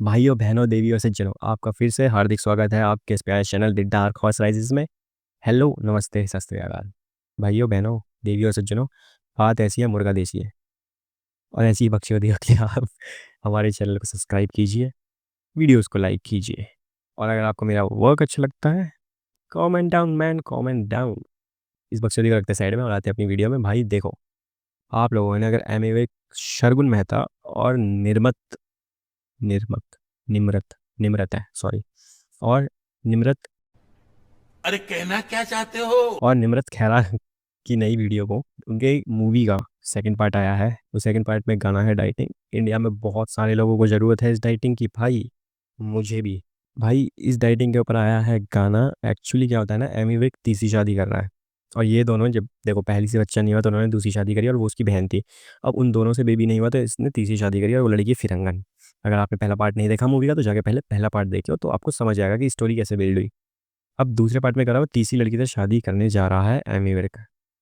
भाइयों बहनों देवियों सज्जनों, आपका फिर से हार्दिक स्वागत है आपके इस प्यारे channel the dark horse rises में। हेलो, नमस्ते, सत श्री अकाल। भाइयों बहनों देवियों सज्जनों, बात ऐसी है, मुर्गा देसी है और ऐसी ही बकचोदी होती है। आप हमारे चैनल को सब्सक्राइब कीजिए, वीडियोस को लाइक कीजिए, और अगर आपको मेरा वर्क अच्छा लगता है, comment down man, comment down. इस बकचोदी को रखते साइड में और आते हैं अपनी वीडियो में। भाई देखो, आप लोगों ने अगर एम शर्गुन मेहता और निर्मत निम्रत निम्रत है, सॉरी, और निम्रत अरे कहना क्या चाहते हो? और निम्रत खैरा की नई वीडियो को, उनके मूवी का सेकंड पार्ट आया है। उस सेकंड पार्ट में गाना है डाइटिंग। इंडिया में बहुत सारे लोगों को ज़रूरत है इस डाइटिंग की, भाई मुझे भी। भाई इस डाइटिंग के ऊपर आया है गाना। एक्चुअली क्या होता है ना, एमी विर्क तीसरी शादी कर रहा है, और ये दोनों, जब देखो पहली से बच्चा नहीं हुआ तो उन्होंने दूसरी शादी करी और वो उसकी बहन थी। अब उन दोनों से बेबी नहीं हुआ तो इसने तीसरी शादी करी और वो लड़की फिरंगन। अगर आपने पहला पार्ट नहीं देखा मूवी का तो जाके पहले पहला पार्ट देखो, तो आपको समझ आएगा कि स्टोरी कैसे बिल्ड हुई। अब दूसरे पार्ट में करा वो तीसरी लड़की से शादी करने जा रहा है एमी विर्क।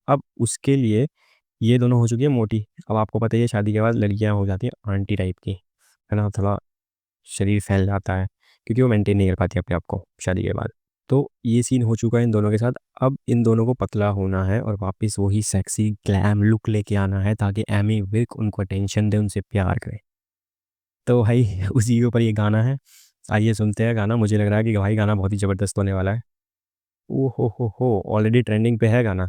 अब उसके लिए ये दोनों हो चुकी है मोटी। अब आपको पता ही है शादी के बाद लड़कियां हो जाती हैं आंटी टाइप की, है ना, थोड़ा शरीर फैल जाता है क्योंकि वो मेंटेन नहीं कर पाती अपने आप को शादी के बाद। तो ये सीन हो चुका है इन दोनों के साथ। अब इन दोनों को पतला होना है और वापस वही सेक्सी ग्लैम लुक लेके आना है ताकि एमी विर्क उनको अटेंशन दे, उनसे प्यार करे। तो भाई उसी के ऊपर ये गाना है। आइए सुनते हैं गाना। मुझे लग रहा है कि भाई गाना बहुत ही ज़बरदस्त होने वाला है। ओ हो, ऑलरेडी ट्रेंडिंग पे है गाना।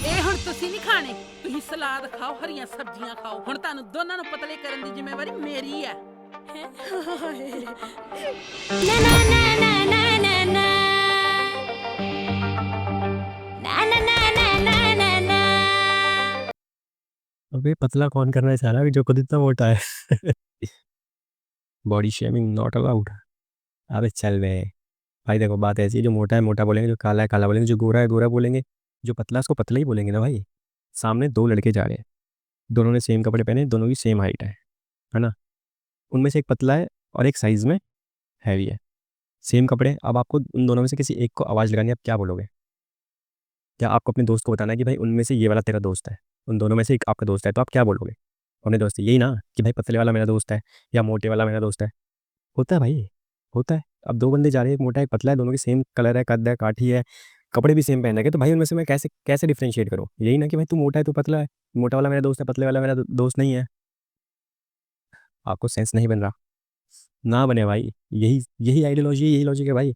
ਇਹ ਹੁਣ ਤੁਸੀਂ ਨਹੀਂ ਖਾਣੇ, ਤੁਸੀਂ ਸਲਾਦ ਖਾਓ, ਹਰੀਆਂ ਸਬਜ਼ੀਆਂ ਖਾਓ। ਹੁਣ ਤੁਹਾਨੂੰ ਦੋਨਾਂ ਨੂੰ ਪਤਲੇ ਕਰਨ ਦੀ ਜ਼ਿੰਮੇਵਾਰੀ ਮੇਰੀ ਹੈ। Na na na na na na na. Na na na na na na na. अबे पतला कौन करना चाह रहा है जो खुद इतना मोटा है? Body shaming not allowed. अबे चल बे। भाई देखो, बात ऐसी है, जो मोटा है मोटा बोलेंगे, जो काला है काला बोलेंगे, जो गोरा है गोरा बोलेंगे, जो पतला है उसको पतला ही बोलेंगे ना भाई। सामने दो लड़के जा रहे हैं, दोनों ने सेम कपड़े पहने, दोनों की सेम हाइट है ना। उनमें से एक पतला है और एक साइज़ में हैवी है। सेम कपड़े। अब आपको उन दोनों में से किसी एक को आवाज़ लगानी है, आप क्या बोलोगे? क्या आपको अपने दोस्त को बताना है कि भाई उनमें से ये वाला तेरा दोस्त है, उन दोनों में से एक आपका दोस्त है, तो आप क्या बोलोगे अपने दोस्त से? यही ना कि भाई पतले वाला मेरा दोस्त है या मोटे वाला मेरा दोस्त है। होता है भाई, होता है। अब दो बंदे जा रहे हैं, एक मोटा है एक पतला है, दोनों के सेम कलर है, कद है, काठी है, कपड़े भी सेम पहन रखे, तो भाई उनमें से मैं कैसे कैसे डिफ्रेंशिएट करूँ? यही ना कि भाई तू मोटा है तू पतला है, मोटा वाला मेरा दोस्त है पतले वाला मेरा दोस्त नहीं है। आपको सेंस नहीं बन रहा? ना बने भाई। यही यही आइडियोलॉजी, यही लॉजिक है भाई।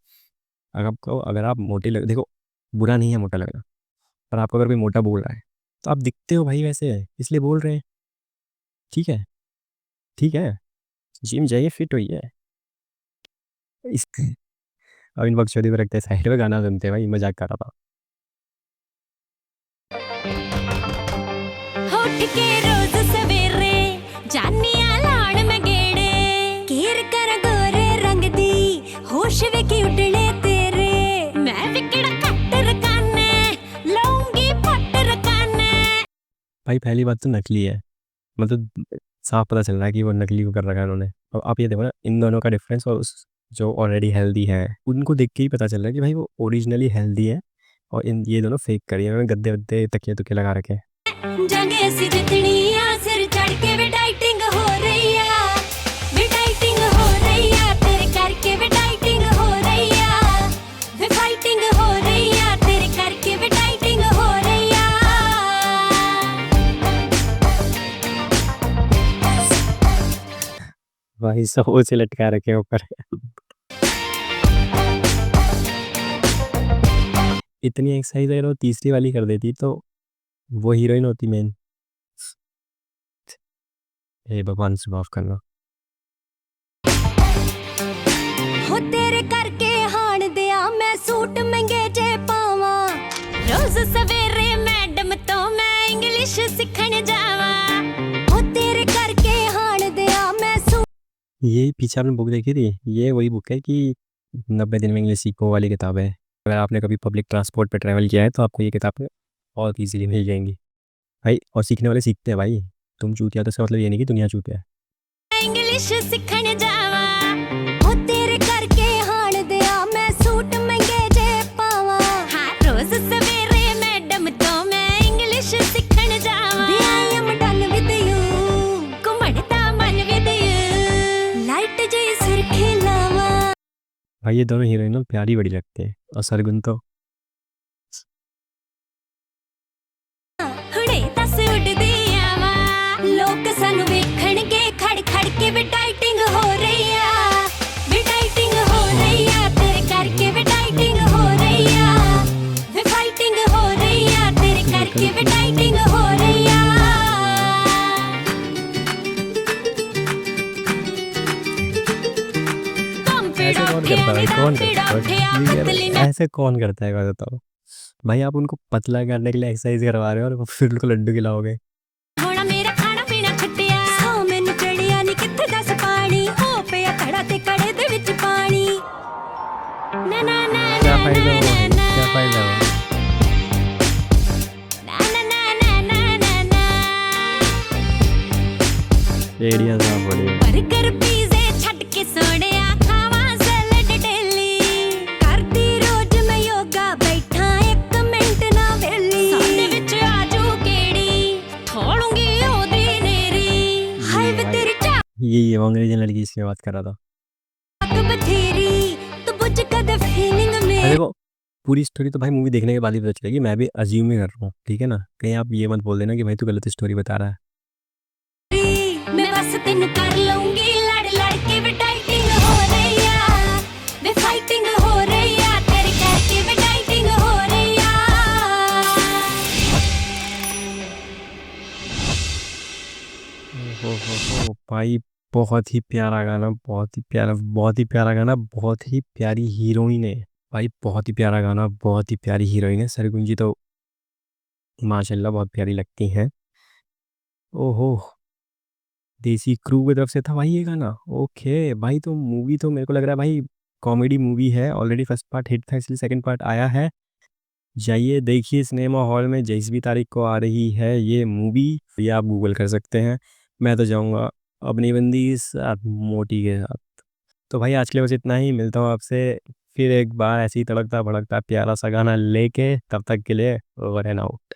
अगर आपको, अगर आप मोटे लग, देखो बुरा नहीं है मोटा लगना, पर आपको अगर कोई मोटा बोल रहा है तो आप दिखते हो भाई वैसे है, इसलिए बोल रहे हैं। ठीक है, ठीक है, जिम जाइए, फिट होइए। इस अब इन बकचोदी को रखते हैं साइड में, गाना सुनते हैं। भाई मजाक कर रहा था। होठ के रोज सवेरे जानिया लाण में गेड़े केर कर गोरे रंग दी होश वेखी उडने तेरे मैं विकड़ा कट रकाने लाऊंगी फट रकाने। भाई पहली बात तो नकली है, मतलब साफ पता चल रहा है कि वो नकली को कर रखा है उन्होंने। अब आप ये देखो ना, इन दोनों का डिफरेंस और उस जो ऑलरेडी हेल्दी है, उनको देख के ही पता चल रहा है कि भाई वो ओरिजिनली हेल्दी है और इन ये दोनों फेक करी है, उन्होंने गद्दे वद्दे तकिए तुके लगा रखे हैं। जगे सी जितनी आ सिर चढ़ के भी डाइटिंग हो रही है, भी डाइटिंग हो रही है तेरे करके, भी डाइटिंग हो रही है, भी फाइटिंग हो रही है तेरे करके, भी डाइटिंग हो रही है। भाई सब उसे लटका रखे हैं ऊपर। इतनी एक्सरसाइज अगर वो तीसरी वाली कर देती तो वो हीरोइन होती मेन। हे भगवान से माफ करना। हो तेरे करके हाण दिया मैं सूट महंगे जे पावा, रोज सवेरे मैडम तो मैं इंग्लिश सीखने जावा। हो तेरे करके हाण दिया मैं सूट। ये पीछे आपने बुक देखी थी, ये वही बुक है कि 90 दिन में इंग्लिश सीखो वाली किताब है। अगर आपने कभी पब्लिक ट्रांसपोर्ट पे ट्रैवल किया है तो आपको ये किताब बहुत ईजीली मिल जाएंगी भाई। और सीखने वाले सीखते हैं भाई। तुम चूतिया तो इसका मतलब ये नहीं कि दुनिया चूतिया है। इंग्लिश सीखने जावा। हो तेरे करके हाण दिया मैं सूट महंगे जे पावा, हाँ रोज सवेरे मैडम तो मैं इंग्लिश सीखने जावा। भी आई एम भाई ये दोनों हीरोइन ना प्यारी बड़ी लगती है, और सरगुन तो ਹੁਣੇ ਦੱਸ ਉੱਡਦੀ ਆਵਾ ਲੋਕ ਸਾਨੂੰ ਵੇਖਣਗੇ ਖੜ ਖੜ ਕੇ ਵੀ ਡਾਈਟਿੰਗ ਹੋ ਰਹੀ ਆ ਵੀ ਡਾਈਟਿੰਗ ਹੋ ਰਹੀ ਆ ਤੇਰੇ ਕਰਕੇ ਵੀ ਡਾਈਟਿੰਗ ਹੋ ਰਹੀ ਆ ਵੀ ਫਾਈਟਿੰਗ ਹੋ ਰਹੀ ਆ ਤੇਰੇ ਕਰਕੇ ਵੀ ਡਾਈਟਿੰਗ ਹੋ ਰਹੀ ਆ ऐसे कौन करता है ये बताओ भाई। आप उनको पतला करने के लिए एक्सरसाइज करवा रहे हो और फिर उनको लड्डू खिलाओगे। ਹੋਣਾ ਮੇਰਾ ਖਾਣਾ ਪੀਣਾ ਛੱਡਿਆ ਸੋ ਮੈਨੂੰ ਚੜਿਆ ਨਹੀਂ ਕਿੱਥੇ ਦੱਸ ਪਾਣੀ ਹੋ ਪਿਆ ਧੜਾ ਤੇ ਕੜੇ ਦੇ ਵਿੱਚ ਪਾਣੀ ਨਾ ਨਾ ਨਾ क्या फायदा हुआ भाई, क्या फायदा हुआ। ਨਾ ਨਾ ਨਾ ਨਾ ਨਾ ਨਾ एरिया साफ हो रही है। 버ਗਰ ਪੀਜ਼ੇ ਛੱਡ ਕੇ ਸੋਹਣਿਆ ਖਾਵਾਂ ਸੈਲਡ ਡੇਲੀ ਕਰਦੀ ਰੋਜ਼ ਮੈਂ ਯੋਗਾ ਬੈਠਾ 1 ਮਿੰਟ ਨਾ ਵੇਲੀ ਸਾਡੇ ਵਿੱਚ ਆਜੂ ਕਿਹੜੀ ਥੋੜੂੰਗੀ ਉਹਦੀ ਨੇਰੀ ਹਾਏ ਵੇ ਤੇਰੀ ये अंग्रेजी लड़की इसकी बात कर रहा था। ਚਾਕ ਬਥੇਰੀ ਤੂੰ ਬੁੱਝ ਕਦੇ ਫੀਲਿੰਗ अरे ਮੇਰੀ देखो पूरी स्टोरी तो भाई मूवी देखने के बाद ही पता चलेगी, मैं भी अज्यूम ही कर रहा हूँ, ठीक है ना। कहीं आप ये मत बोल देना कि भाई तू गलत स्टोरी बता रहा है। ਮੈਂ ਬਸ ਤੈਨੂੰ ਕਰ ਲਊਂਗੀ ਲੜ ਲੜ ਕੇ ਵੀ ਡਾਈਟਿੰਗ ਹੋ ਰਹੀ ਆ ਵੇ ਫਾਈਟਿੰਗ ਹੋ ਰਹੀ ਆ ਤੇਰੇ ਕਰਕੇ ਵੀ ਡਾਈਟਿੰਗ ਹੋ ਰਹੀ ਆ ओहो भाई बहुत ही प्यारा गाना, बहुत ही प्यारा, बहुत ही प्यारा गाना, बहुत ही प्यारी हीरोइन है भाई, बहुत ही प्यारा गाना, बहुत ही प्यारी हीरोइन है। सरगुन जी तो माशाल्लाह बहुत प्यारी लगती हैं। ओहो देसी क्रू की तरफ से था भाई ये गाना। ओके भाई तो मूवी तो मेरे को लग रहा है भाई कॉमेडी मूवी है, ऑलरेडी फर्स्ट पार्ट हिट था इसलिए सेकंड पार्ट आया है। जाइए देखिए सिनेमा हॉल में 21वीं तारीख को आ रही है ये मूवी, ये आप गूगल कर सकते हैं। मैं तो जाऊंगा अपनी बंदी साथ मोटी के साथ। तो भाई आज के लिए बस इतना ही, मिलता हूँ आपसे फिर एक बार ऐसे ही तड़कता भड़कता प्यारा सा गाना लेके, तब तक के लिए ओवर एंड आउट।